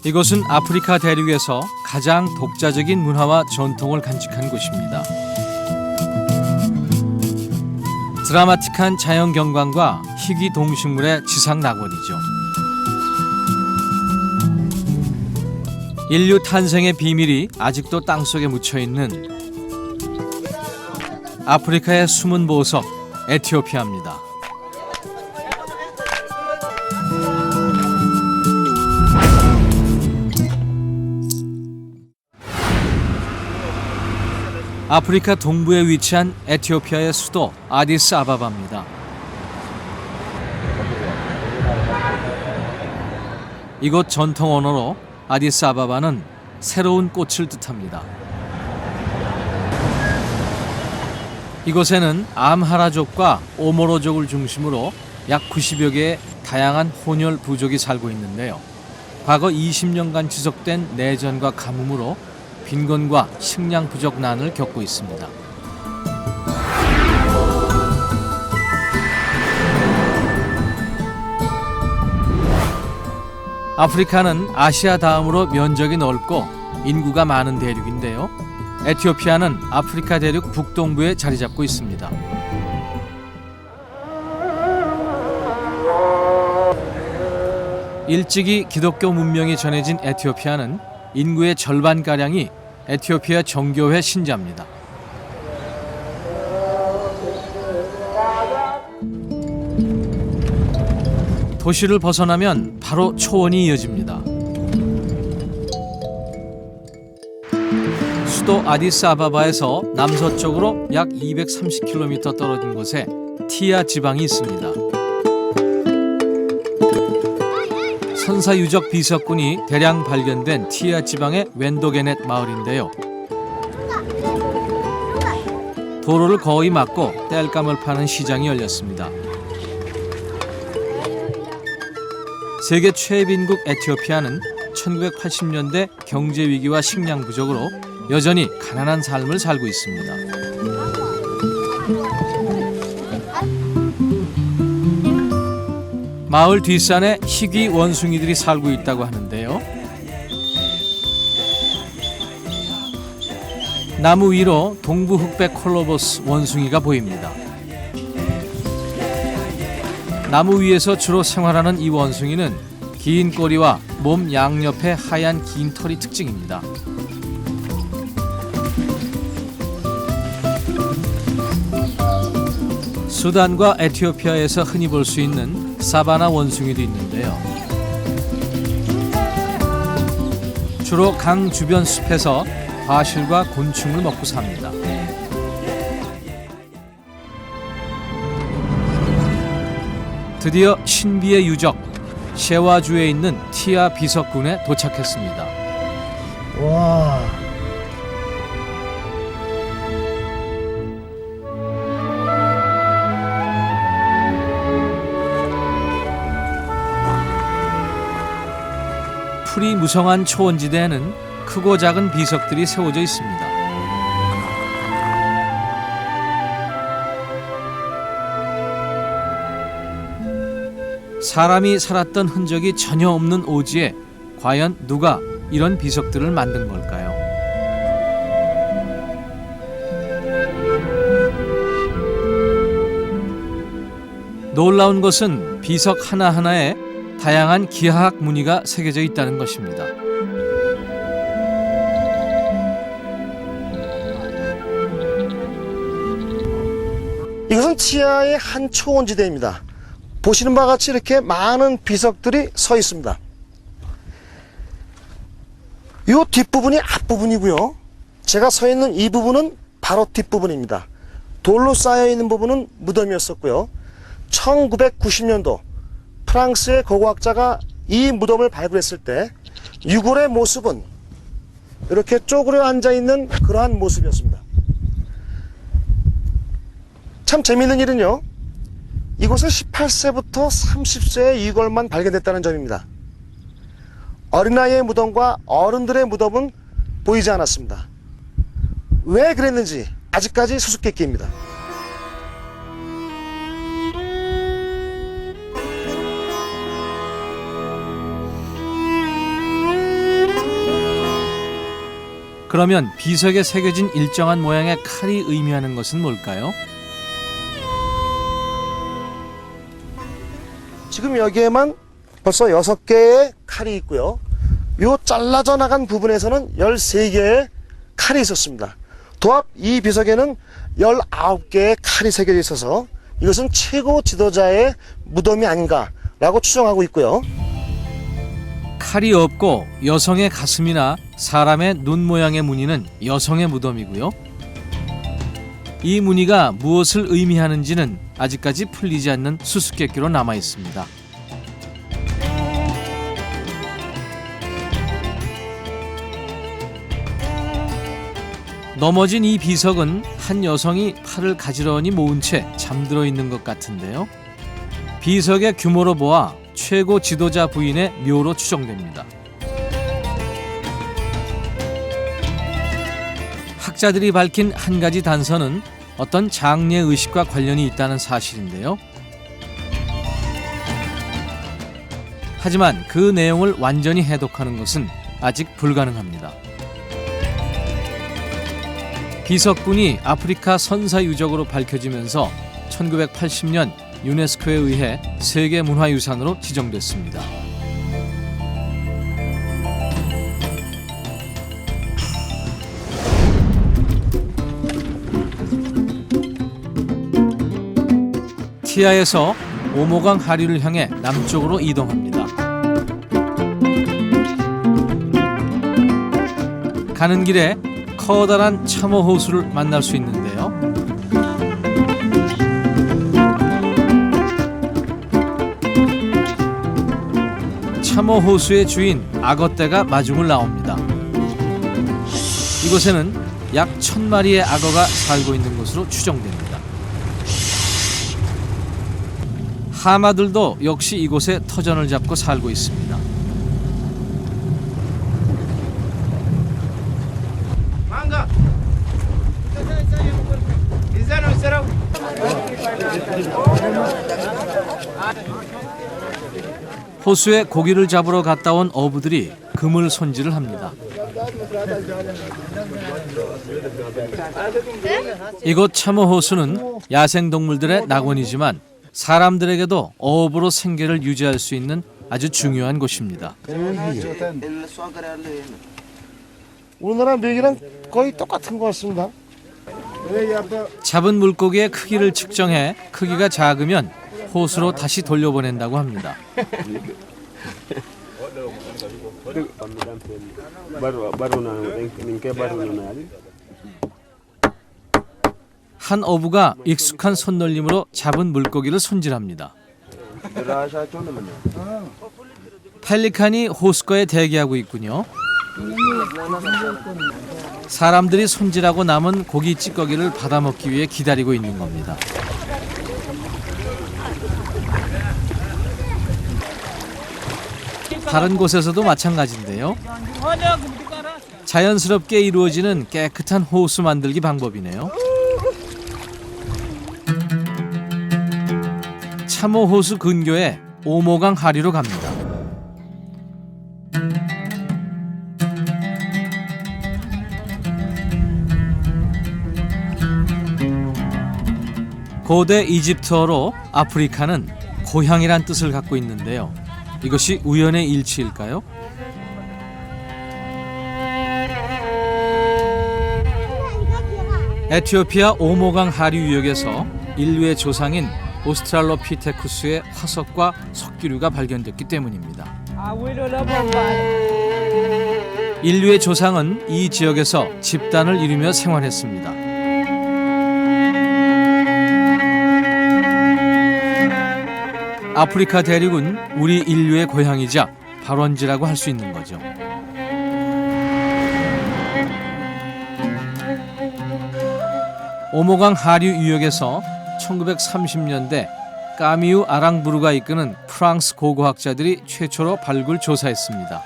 이곳은 아프리카 대륙에서 가장 독자적인 문화와 전통을 간직한 곳입니다. 드라마틱한 자연 경관과 희귀 동식물의 지상 낙원이죠. 인류 탄생의 비밀이 아직도 땅속에 묻혀있는 아프리카의 숨은 보석 에티오피아입니다. 아프리카 동부에 위치한 에티오피아의 수도 아디스아바바입니다. 이곳 전통 언어로 아디스아바바는 새로운 꽃을 뜻합니다. 이곳에는 암하라족과 오모로족을 중심으로 약 90여 개의 다양한 혼혈 부족이 살고 있는데요. 과거 20년간 지속된 내전과 가뭄으로 빈곤과 식량 부족 난을 겪고 있습니다. 아프리카는 아시아 다음으로 면적이 넓고 인구가 많은 대륙인데요. 에티오피아는 아프리카 대륙 북동부에 자리 잡고 있습니다. 일찍이 기독교 문명이 전해진 에티오피아는 인구의 절반가량이 에티오피아 정교회 신자입니다. 도시를 벗어나면 바로 초원이 이어집니다. 수도 아디스아바바에서 남서쪽으로 약 230km 떨어진 곳에 티아 지방이 있습니다. 선사유적 비석군이 대량 발견된 티아 지방의 웬도게넷 마을인데요. 도로를 거의 막고 땔감을 파는 시장이 열렸습니다. 세계 최빈국 에티오피아는 1980년대 경제위기와 식량 부족으로 여전히 가난한 삶을 살고 있습니다. 마을 뒷산에 희귀 원숭이들이 살고 있다고 하는데요. 나무 위로 동부 흑백 콜로버스 원숭이가 보입니다. 나무 위에서 주로 생활하는 이 원숭이는 긴 꼬리와 몸 양옆에 하얀 긴 털이 특징입니다. 수단과 에티오피아에서 흔히 볼 수 있는 사바나 원숭이도 있는데요. 주로 강 주변 숲에서 과실과 곤충을 먹고 삽니다. 드디어 신비의 유적 셰와주에 있는 티아 비석군에 도착했습니다. 와. 풀이 무성한 초원지대에는 크고 작은 비석들이 세워져 있습니다. 사람이 살았던 흔적이 전혀 없는 오지에 과연 누가 이런 비석들을 만든 걸까요? 놀라운 것은 비석 하나하나에 다양한 기하학 무늬가 새겨져 있다는 것입니다. 이것은 치아의 한 초원지대입니다. 보시는 바와 같이 이렇게 많은 비석들이 서 있습니다. 이 뒷부분이 앞부분이고요. 제가 서 있는 이 부분은 바로 뒷부분입니다. 돌로 쌓여 있는 부분은 무덤이었었고요. 1990년도 프랑스의 고고학자가 이 무덤을 발굴했을 때 유골의 모습은 이렇게 쪼그려 앉아있는 그러한 모습이었습니다. 참 재미있는 일은요, 이곳에 18세부터 30세의 유골만 발견됐다는 점입니다. 어린아이의 무덤과 어른들의 무덤은 보이지 않았습니다. 왜 그랬는지 아직까지 수수께끼입니다. 그러면 비석에 새겨진 일정한 모양의 칼이 의미하는 것은 뭘까요? 지금 여기에만 벌써 6개의 칼이 있고요. 요 잘라져 나간 부분에서는 13개의 칼이 있었습니다. 도합 이 비석에는 19개의 칼이 새겨져 있어서 이것은 최고 지도자의 무덤이 아닌가라고 추정하고 있고요. 칼이 없고 여성의 가슴이나 사람의 눈 모양의 무늬는 여성의 무덤이고요. 이 무늬가 무엇을 의미하는지는 아직까지 풀리지 않는 수수께끼로 남아 있습니다. 넘어진 이 비석은 한 여성이 팔을 가지런히 모은 채 잠들어 있는 것 같은데요. 비석의 규모로 보아 최고 지도자 부인의 묘로 추정됩니다. 학자들이 밝힌 한 가지 단서는 어떤 장례 의식과 관련이 있다는 사실인데요. 하지만 그 내용을 완전히 해독하는 것은 아직 불가능합니다. 비석군이 아프리카 선사 유적으로 밝혀지면서 1980년 유네스코에 의해 세계문화유산으로 지정됐습니다. 티아에서 오모강 하류를 향해 남쪽으로 이동합니다. 가는 길에 커다란 참호 호수를 만날 수 있는데요. 참호 호수의 주인 악어떼가 마중을 나옵니다. 이곳에는 약 1000마리의 악어가 살고 있는 것으로 추정됩니다. 하마들도 역시 이곳에 터전을 잡고 살고 있습니다. 호수에 고기를 잡으러 갔다 온 어부들이 그물 손질을 합니다. 이곳 참호 호수는 야생동물들의 낙원이지만 사람들에게도 어업으로 생계를 유지할 수 있는 아주 중요한 곳입니다. 우리나라 묘기랑 거의 똑같은 것 같습니다. 잡은 물고기의 크기를 측정해 크기가 작으면 호수로 다시 돌려보낸다고 합니다. 한 어부가 익숙한 손놀림으로 잡은 물고기를 손질합니다. 펠리칸이 호수가에 대기하고 있군요. 사람들이 손질하고 남은 고기 찌꺼기를 받아먹기 위해 기다리고 있는 겁니다. 다른 곳에서도 마찬가지인데요. 자연스럽게 이루어지는 깨끗한 호수 만들기 방법이네요. 참호 호수 근교에 오모강 하류로 갑니다. 고대 이집트어로 아프리카는 고향이란 뜻을 갖고 있는데요. 이것이 우연의 일치일까요? 에티오피아 오모강 하류 유역에서 인류의 조상인 오스트랄로피테쿠스의 화석과 석기류가 발견됐기 때문입니다. 인류의 조상은 이 지역에서 집단을 이루며 생활했습니다. 아프리카 대륙은 우리 인류의 고향이자 발원지라고 할 수 있는 거죠. 오모강 하류 유역에서 1930년대 까미우 아랑부르가 이끄는 프랑스 고고학자들이 최초로 발굴 조사했습니다.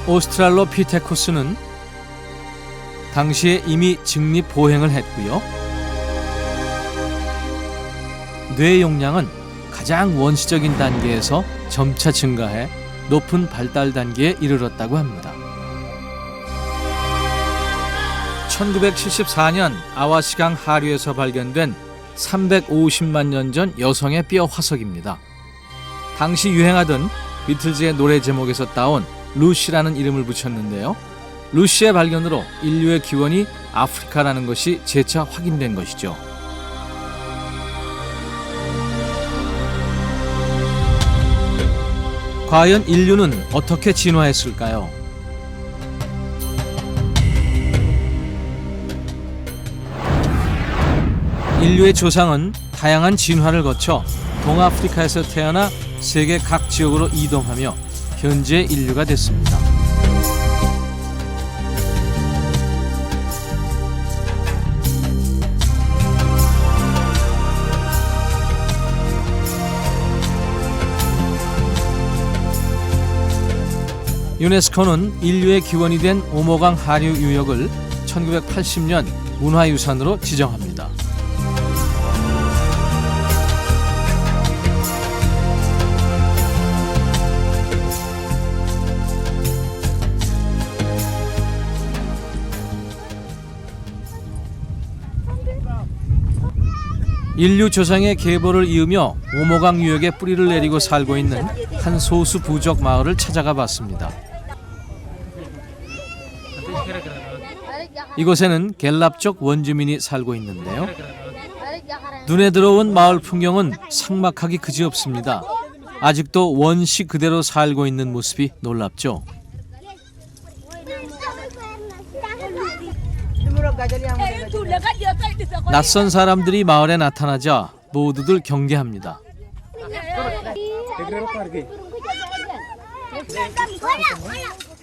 오스트랄로피테쿠스는 당시에 이미 직립 보행을 했고요. 뇌 용량은 가장 원시적인 단계에서 점차 증가해 높은 발달 단계에 이르렀다고 합니다. 1974년 아와시강 하류에서 발견된 350만 년 전 여성의 뼈 화석입니다. 당시 유행하던 비틀즈의 노래 제목에서 따온 루시라는 이름을 붙였는데요. 루시의 발견으로 인류의 기원이 아프리카라는 것이 재차 확인된 것이죠. 과연 인류는 어떻게 진화했을까요? 인류의 조상은 다양한 진화를 거쳐 동아프리카에서 태어나 세계 각 지역으로 이동하며 현재 인류가 됐습니다. 유네스코는 인류의 기원이 된 오모강 하류 유역을 1980년 문화유산으로 지정합니다. 인류 조상의 계보를 이으며 오모강 유역에 뿌리를 내리고 살고 있는 한 소수 부족 마을을 찾아가 봤습니다. 이곳에는 갤랍족 원주민이 살고 있는데요. 눈에 들어온 마을 풍경은 삭막하기 그지없습니다. 아직도 원시 그대로 살고 있는 모습이 놀랍죠. 낯선 사람들이 마을에 나타나자 모두들 경계합니다.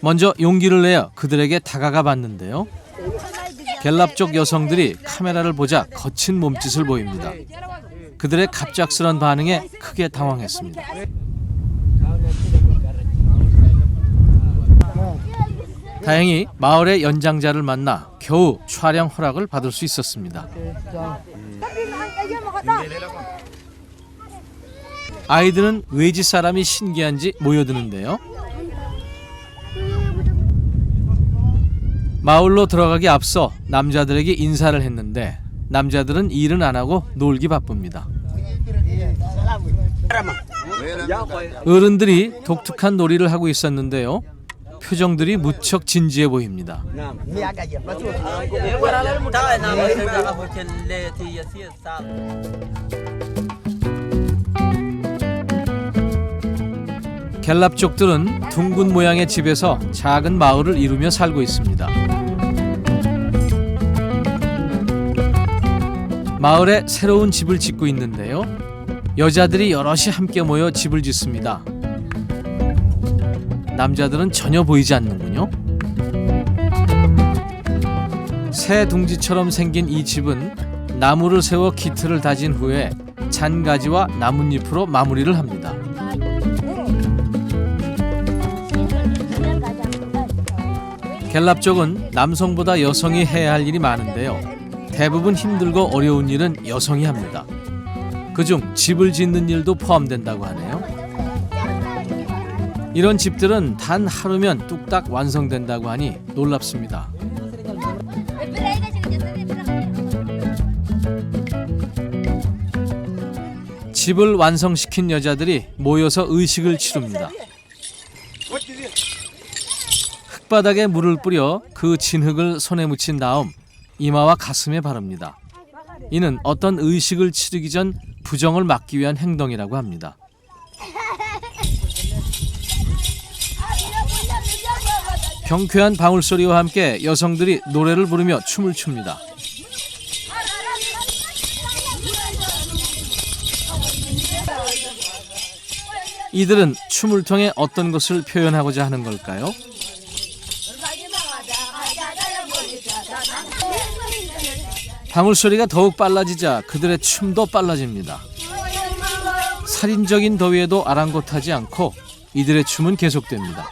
먼저 용기를 내어 그들에게 다가가 봤는데요. 갤랍족 여성들이 카메라를 보자 거친 몸짓을 보입니다. 그들의 갑작스런 반응에 크게 당황했습니다. 다행히 마을의 연장자를 만나 겨우 촬영 허락을 받을 수 있었습니다. 아이들은 외지 사람이 신기한지 모여드는데요. 마을로 들어가기 앞서 남자들에게 인사를 했는데 남자들은 일은 안 하고 놀기 바쁩니다. 어른들이 독특한 놀이를 하고 있었는데요. 표정들이 무척 진지해 보입니다. 갤랍족들은 둥근 모양의 집에서 작은 마을을 이루며 살고 있습니다. 마을에 새로운 집을 짓고 있는데요. 여자들이 여럿이 함께 모여 집을 짓습니다. 남자들은 전혀 보이지 않는군요. 새 둥지처럼 생긴 이 집은 나무를 세워 기틀을 다진 후에 잔가지와 나뭇잎으로 마무리를 합니다. 갤랍족은 남성보다 여성이 해야 할 일이 많은데요. 대부분 힘들고 어려운 일은 여성이 합니다. 그중 집을 짓는 일도 포함된다고 하네요. 이런 집들은 단 하루면 뚝딱 완성된다고 하니 놀랍습니다. 집을 완성시킨 여자들이 모여서 의식을 치릅니다. 흙바닥에 물을 뿌려 그 진흙을 손에 묻힌 다음 이마와 가슴에 바릅니다. 이는 어떤 의식을 치르기 전 부정을 막기 위한 행동이라고 합니다. 경쾌한 방울소리와 함께 여성들이 노래를 부르며 춤을 춥니다. 이들은 춤을 통해 어떤 것을 표현하고자 하는 걸까요? 방울소리가 더욱 빨라지자 그들의 춤도 빨라집니다. 살인적인 더위에도 아랑곳하지 않고 이들의 춤은 계속됩니다.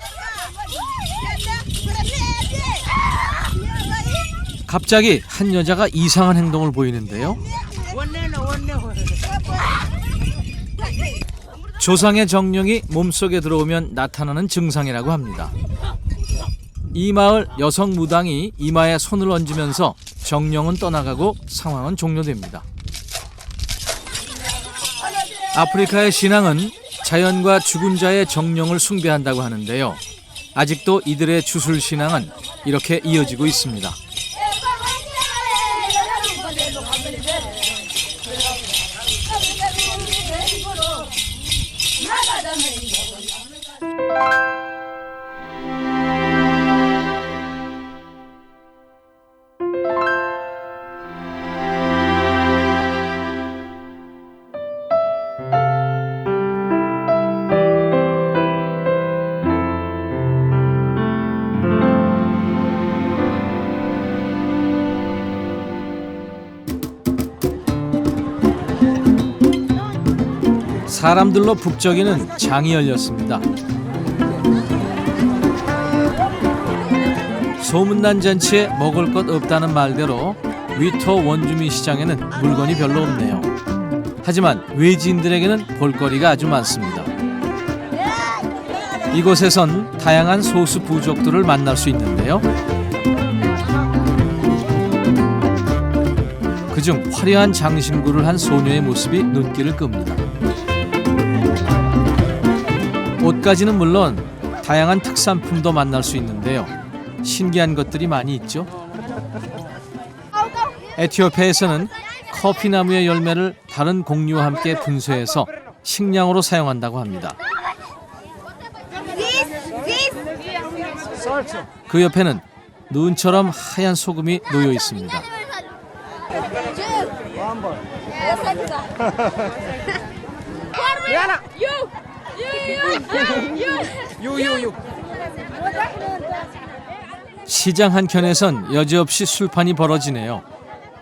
갑자기 한 여자가 이상한 행동을 보이는데요. 조상의 정령이 몸속에 들어오면 나타나는 증상이라고 합니다. 이 마을 여성 무당이 이마에 손을 얹으면서 정령은 떠나가고 상황은 종료됩니다. 아프리카의 신앙은 자연과 죽은 자의 정령을 숭배한다고 하는데요. 아직도 이들의 주술 신앙은 이렇게 이어지고 있습니다. 사람들로 북적이는 장이 열렸습니다. 소문난 잔치에 먹을 것 없다는 말대로 위토 원주민 시장에는 물건이 별로 없네요. 하지만 외지인들에게는 볼거리가 아주 많습니다. 이곳에선 다양한 소수 부족들을 만날 수 있는데요. 그중 화려한 장신구를 한 소녀의 모습이 눈길을 끕니다. 옷가지는 물론 다양한 특산품도 만날 수 있는데요. 신기한 것들이 많이 있죠. 에티오피아에서는 커피나무의 열매를 다른 곡류와 함께 분쇄해서 식량으로 사용한다고 합니다. 그 옆에는 눈처럼 하얀 소금이 놓여 있습니다. 시장 한켠에선 여지없이 술판이 벌어지네요.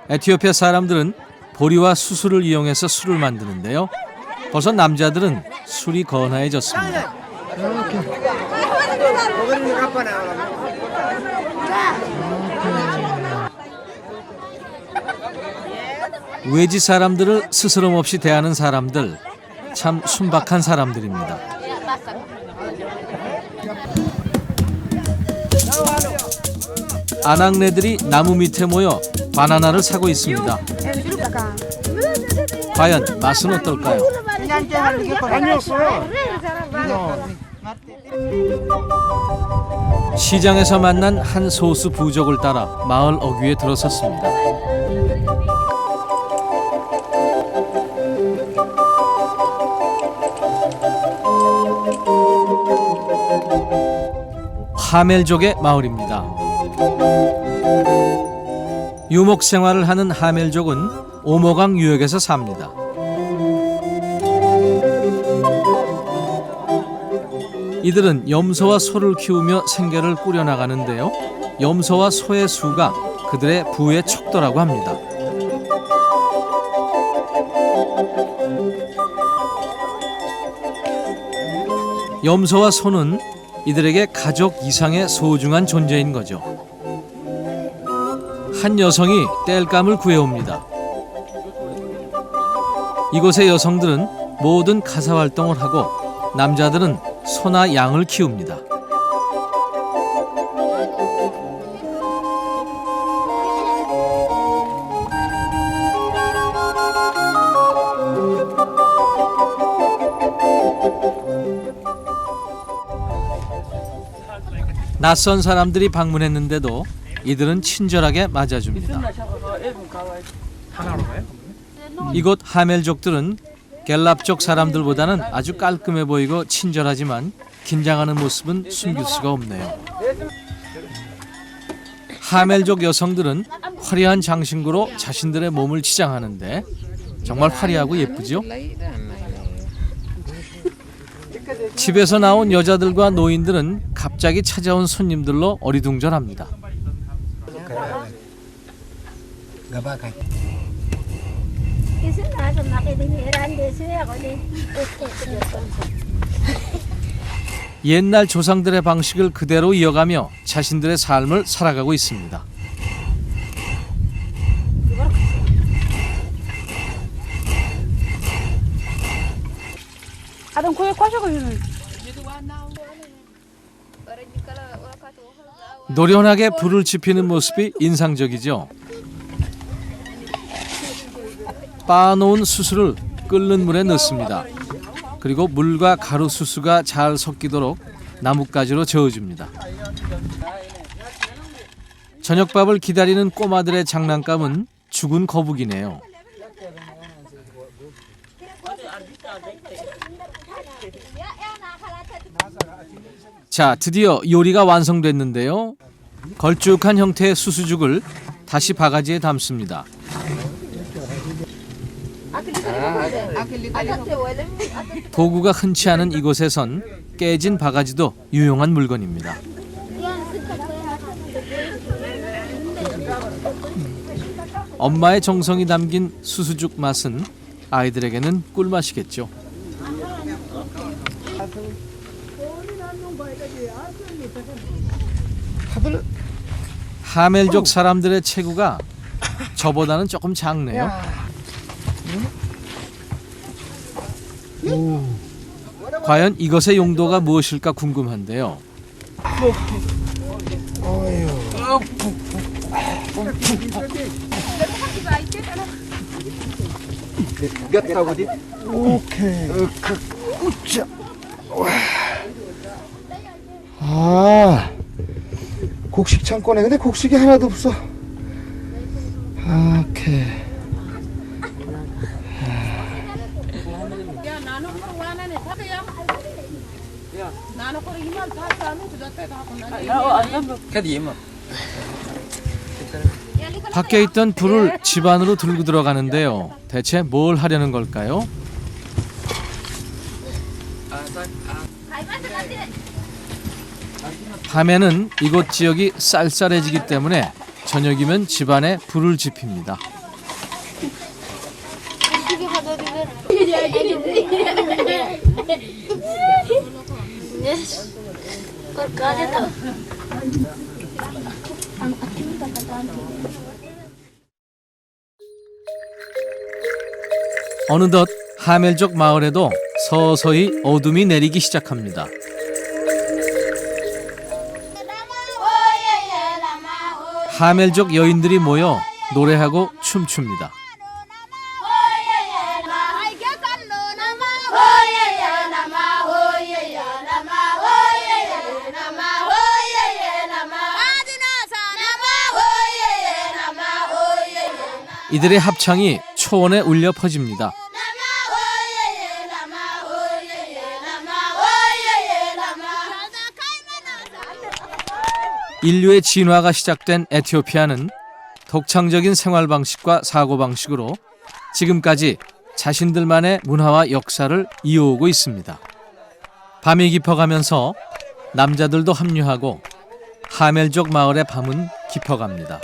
에티오피아 사람들은 보리와 수수를 이용해서 술을 만드는데요. 벌써 남자들은 술이 건화해졌습니다. 외지 사람들을 스스럼 없이 대하는 사람들, 참 순박한 사람들입니다. 아낙네들이 나무 밑에 모여 바나나를 사고 있습니다. 과연 맛은 어떨까요? 시장에서 만난 한 소수 부족을 따라 마을 어귀에 들어섰습니다. 하멜족의 마을입니다. 유목 생활을 하는 하멜족은 오모강 유역에서 삽니다. 이들은 염소와 소를 키우며 생계를 꾸려나가는데요. 염소와 소의 수가 그들의 부의 척도라고 합니다. 염소와 소는 이들에게 가족 이상의 소중한 존재인 거죠. 한 여성이 땔감을 구해옵니다. 이곳의 여성들은 모든 가사 활동을 하고 남자들은 소나 양을 키웁니다. 낯선 사람들이 방문했는데도 이들은 친절하게 맞아줍니다. 이곳 하멜족들은 갤랍족 사람들보다는 아주 깔끔해 보이고 친절하지만 긴장하는 모습은 숨길 수가 없네요. 하멜족 여성들은 화려한 장신구로 자신들의 몸을 치장하는데 정말 화려하고 예쁘죠? 집에서 나온 여자들과 노인들은 갑자기 찾아온 손님들로 어리둥절합니다. 옛날 조상들의 방식을 그대로 이어가며 자신들의 삶을 살아가고 있습니다. 노련하게 불을 지피는 모습이 인상적이죠. 빻아놓은 수수를 끓는 물에 넣습니다. 그리고 물과 가루 수수가 잘 섞이도록 나뭇가지로 저어줍니다. 저녁밥을 기다리는 꼬마들의 장난감은 죽은 거북이네요. 자, 드디어 요리가 완성됐는데요. 걸쭉한 형태의 수수죽을 다시 바가지에 담습니다. 도구가 흔치 않은 이곳에선 깨진 바가지도 유용한 물건입니다. 엄마의 정성이 담긴 수수죽 맛은 아이들에게는 꿀맛이겠죠. 하멜족 사람들의 체구가 저보다는 조금 작네요. 과연 이것의 용도가 무엇일까 궁금한데요. 오케이. 우짜. 아, 곡식 창고네. 근데 곡식이 하나도 없어. 오케이. 밖에 있던 불을 집 안으로 들고 들어가는데요. 대체 뭘 하려는 걸까요? 밤에는 이곳 지역이 쌀쌀해지기 때문에 저녁이면 집안에 불을 지핍니다. 어느덧 하멜족 마을에도 서서히 어둠이 내리기 시작합니다. 하멜족 여인들이 모여 노래하고 춤춥니다. 이들의 합창이 초원에 울려 퍼집니다. 인류의 진화가 시작된 에티오피아는 독창적인 생활 방식과 사고 방식으로 지금까지 자신들만의 문화와 역사를 이어오고 있습니다. 밤이 깊어가면서 남자들도 합류하고 하멜족 마을의 밤은 깊어갑니다.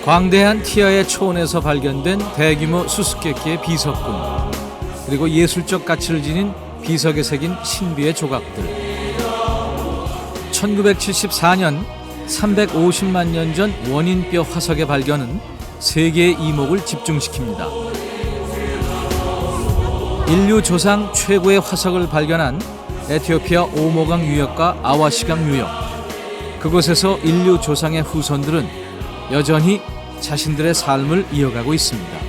광대한 티아의 초원에서 발견된 대규모 수수께끼의 비석군, 그리고 예술적 가치를 지닌 비석에 새긴 신비의 조각들. 1974년 350만 년 전 원인뼈 화석의 발견은 세계의 이목을 집중시킵니다. 인류 조상 최고의 화석을 발견한 에티오피아 오모강 유역과 아와시강 유역. 그곳에서 인류 조상의 후손들은 여전히 자신들의 삶을 이어가고 있습니다.